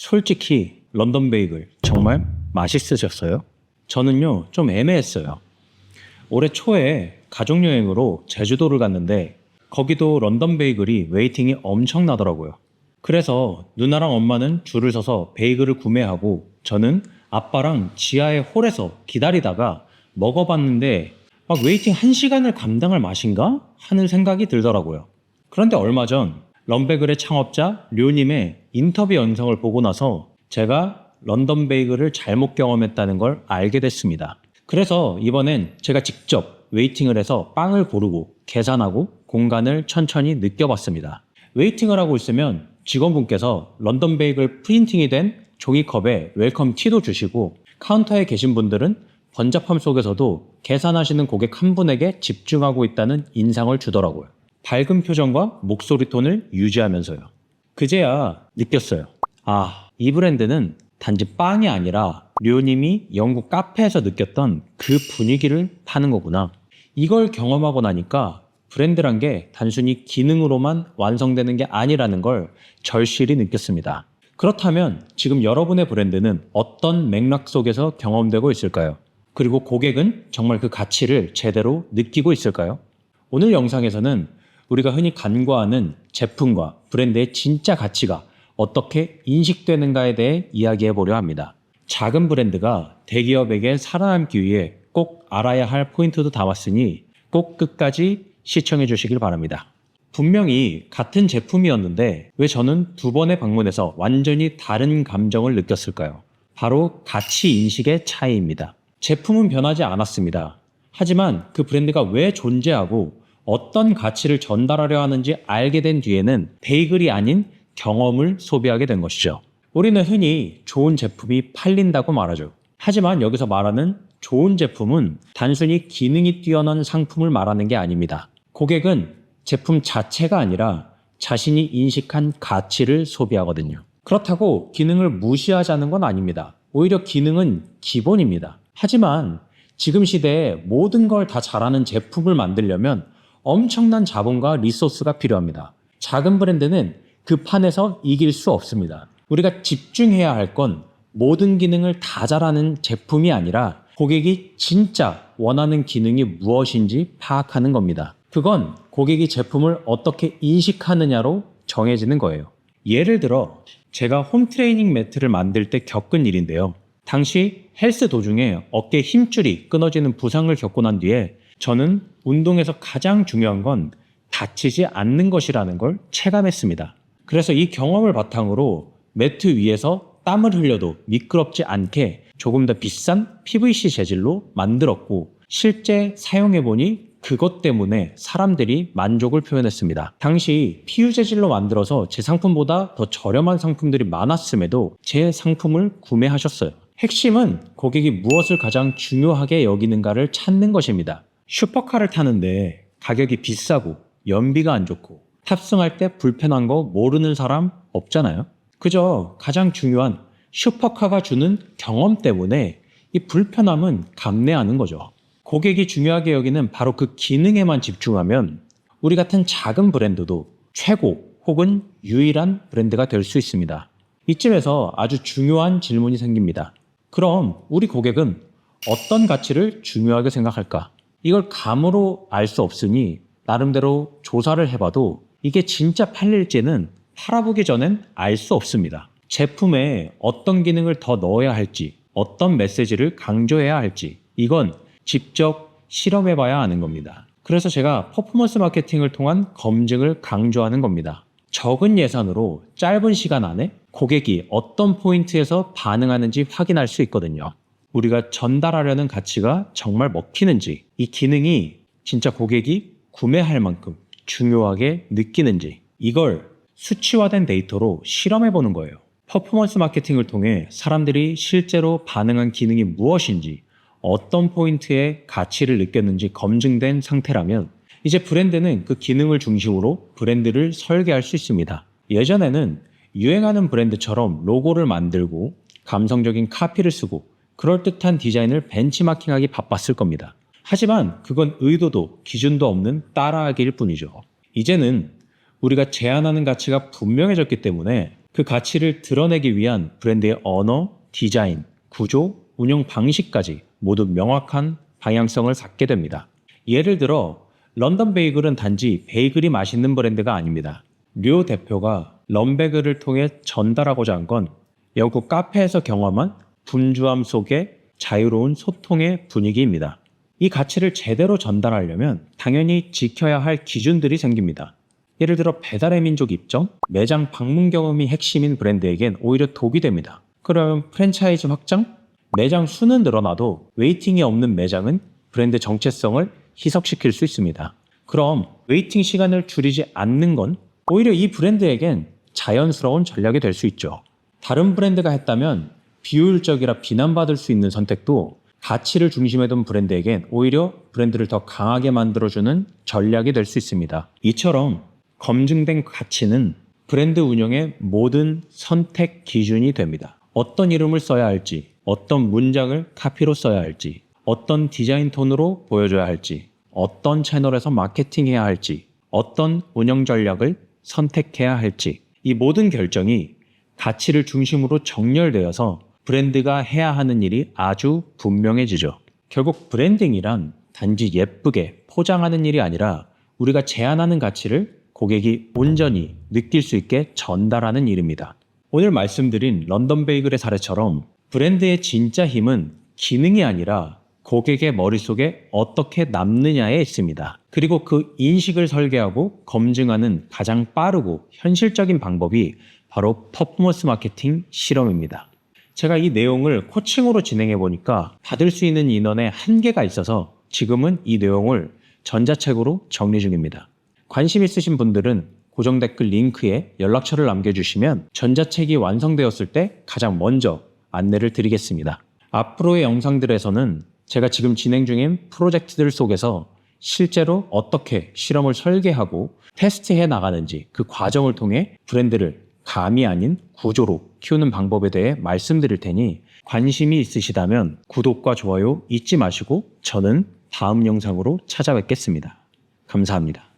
솔직히 런던 베이글 정말 맛있으셨어요? 저는요 좀 애매했어요. 올해 초에 가족여행으로 제주도를 갔는데 거기도 런던 베이글이 웨이팅이 엄청나더라고요. 그래서 누나랑 엄마는 줄을 서서 베이글을 구매하고 저는 아빠랑 지하의 홀에서 기다리다가 먹어봤는데 막 웨이팅 1시간을 감당할 맛인가? 하는 생각이 들더라고요. 그런데 얼마 전 런베글의 창업자 류님의 인터뷰 영상을 보고 나서 제가 런던 베이글을 잘못 경험했다는 걸 알게 됐습니다. 그래서 이번엔 제가 직접 웨이팅을 해서 빵을 고르고 계산하고 공간을 천천히 느껴봤습니다. 웨이팅을 하고 있으면 직원분께서 런던 베이글 프린팅이 된 종이컵에 웰컴 티도 주시고 카운터에 계신 분들은 번잡함 속에서도 계산하시는 고객 한 분에게 집중하고 있다는 인상을 주더라고요. 밝은 표정과 목소리 톤을 유지하면서요. 그제야 느꼈어요. 이 브랜드는 단지 빵이 아니라 류님이 영국 카페에서 느꼈던 그 분위기를 파는 거구나. 이걸 경험하고 나니까 브랜드란 게 단순히 기능으로만 완성되는 게 아니라는 걸 절실히 느꼈습니다. 그렇다면 지금 여러분의 브랜드는 어떤 맥락 속에서 경험되고 있을까요? 그리고 고객은 정말 그 가치를 제대로 느끼고 있을까요? 오늘 영상에서는 우리가 흔히 간과하는 제품과 브랜드의 진짜 가치가 어떻게 인식되는가에 대해 이야기해 보려 합니다. 작은 브랜드가 대기업에게 살아남기 위해 꼭 알아야 할 포인트도 담았으니 꼭 끝까지 시청해 주시길 바랍니다. 분명히 같은 제품이었는데 왜 저는 두 번의 방문에서 완전히 다른 감정을 느꼈을까요? 바로 가치 인식의 차이입니다. 제품은 변하지 않았습니다. 하지만 그 브랜드가 왜 존재하고 어떤 가치를 전달하려 하는지 알게 된 뒤에는 베이글이 아닌 경험을 소비하게 된 것이죠. 우리는 흔히 좋은 제품이 팔린다고 말하죠. 하지만 여기서 말하는 좋은 제품은 단순히 기능이 뛰어난 상품을 말하는 게 아닙니다. 고객은 제품 자체가 아니라 자신이 인식한 가치를 소비하거든요. 그렇다고 기능을 무시하자는 건 아닙니다. 오히려 기능은 기본입니다. 하지만 지금 시대에 모든 걸 다 잘하는 제품을 만들려면 엄청난 자본과 리소스가 필요합니다. 작은 브랜드는 그 판에서 이길 수 없습니다. 우리가 집중해야 할 건 모든 기능을 다 잘하는 제품이 아니라 고객이 진짜 원하는 기능이 무엇인지 파악하는 겁니다. 그건 고객이 제품을 어떻게 인식하느냐로 정해지는 거예요. 예를 들어 제가 홈트레이닝 매트를 만들 때 겪은 일인데요. 당시 헬스 도중에 어깨 힘줄이 끊어지는 부상을 겪고 난 뒤에 저는 운동에서 가장 중요한 건 다치지 않는 것이라는 걸 체감했습니다. 그래서 이 경험을 바탕으로 매트 위에서 땀을 흘려도 미끄럽지 않게 조금 더 비싼 PVC 재질로 만들었고 실제 사용해보니 그것 때문에 사람들이 만족을 표현했습니다. 당시 PU 재질로 만들어서 제 상품보다 더 저렴한 상품들이 많았음에도 제 상품을 구매하셨어요. 핵심은 고객이 무엇을 가장 중요하게 여기는가를 찾는 것입니다. 슈퍼카를 타는데 가격이 비싸고 연비가 안 좋고 탑승할 때 불편한 거 모르는 사람 없잖아요. 그저 가장 중요한 슈퍼카가 주는 경험 때문에 이 불편함은 감내하는 거죠. 고객이 중요하게 여기는 바로 그 기능에만 집중하면 우리 같은 작은 브랜드도 최고 혹은 유일한 브랜드가 될 수 있습니다. 이쯤에서 아주 중요한 질문이 생깁니다. 그럼 우리 고객은 어떤 가치를 중요하게 생각할까? 이걸 감으로 알 수 없으니 나름대로 조사를 해봐도 이게 진짜 팔릴지는 팔아보기 전엔 알 수 없습니다. 제품에 어떤 기능을 더 넣어야 할지, 어떤 메시지를 강조해야 할지 이건 직접 실험해봐야 아는 겁니다. 그래서 제가 퍼포먼스 마케팅을 통한 검증을 강조하는 겁니다. 적은 예산으로 짧은 시간 안에 고객이 어떤 포인트에서 반응하는지 확인할 수 있거든요. 우리가 전달하려는 가치가 정말 먹히는지, 이 기능이 진짜 고객이 구매할 만큼 중요하게 느끼는지 이걸 수치화된 데이터로 실험해보는 거예요. 퍼포먼스 마케팅을 통해 사람들이 실제로 반응한 기능이 무엇인지 어떤 포인트에 가치를 느꼈는지 검증된 상태라면 이제 브랜드는 그 기능을 중심으로 브랜드를 설계할 수 있습니다. 예전에는 유행하는 브랜드처럼 로고를 만들고 감성적인 카피를 쓰고 그럴듯한 디자인을 벤치마킹하기 바빴을 겁니다. 하지만 그건 의도도 기준도 없는 따라하기일 뿐이죠. 이제는 우리가 제안하는 가치가 분명해졌기 때문에 그 가치를 드러내기 위한 브랜드의 언어, 디자인, 구조, 운영 방식까지 모두 명확한 방향성을 갖게 됩니다. 예를 들어 런던 베이글은 단지 베이글이 맛있는 브랜드가 아닙니다. 류 대표가 런베글을 통해 전달하고자 한 건 영국 카페에서 경험한 분주함 속의 자유로운 소통의 분위기입니다. 이 가치를 제대로 전달하려면 당연히 지켜야 할 기준들이 생깁니다. 예를 들어 배달의 민족 입점, 매장 방문 경험이 핵심인 브랜드에겐 오히려 독이 됩니다. 그럼 프랜차이즈 확장? 매장 수는 늘어나도 웨이팅이 없는 매장은 브랜드 정체성을 희석시킬 수 있습니다. 그럼 웨이팅 시간을 줄이지 않는 건 오히려 이 브랜드에겐 자연스러운 전략이 될 수 있죠. 다른 브랜드가 했다면 비효율적이라 비난받을 수 있는 선택도 가치를 중심에 둔 브랜드에겐 오히려 브랜드를 더 강하게 만들어주는 전략이 될 수 있습니다. 이처럼 검증된 가치는 브랜드 운영의 모든 선택 기준이 됩니다. 어떤 이름을 써야 할지, 어떤 문장을 카피로 써야 할지, 어떤 디자인 톤으로 보여줘야 할지, 어떤 채널에서 마케팅해야 할지, 어떤 운영 전략을 선택해야 할지, 이 모든 결정이 가치를 중심으로 정렬되어서 브랜드가 해야 하는 일이 아주 분명해지죠. 결국 브랜딩이란 단지 예쁘게 포장하는 일이 아니라 우리가 제안하는 가치를 고객이 온전히 느낄 수 있게 전달하는 일입니다. 오늘 말씀드린 런던 베이글의 사례처럼 브랜드의 진짜 힘은 기능이 아니라 고객의 머릿속에 어떻게 남느냐에 있습니다. 그리고 그 인식을 설계하고 검증하는 가장 빠르고 현실적인 방법이 바로 퍼포먼스 마케팅 실험입니다. 제가 이 내용을 코칭으로 진행해 보니까 받을 수 있는 인원에 한계가 있어서 지금은 이 내용을 전자책으로 정리 중입니다. 관심 있으신 분들은 고정 댓글 링크에 연락처를 남겨주시면 전자책이 완성되었을 때 가장 먼저 안내를 드리겠습니다. 앞으로의 영상들에서는 제가 지금 진행 중인 프로젝트들 속에서 실제로 어떻게 실험을 설계하고 테스트해 나가는지 그 과정을 통해 브랜드를 감이 아닌 구조로 키우는 방법에 대해 말씀드릴 테니 관심이 있으시다면 구독과 좋아요 잊지 마시고 저는 다음 영상으로 찾아뵙겠습니다. 감사합니다.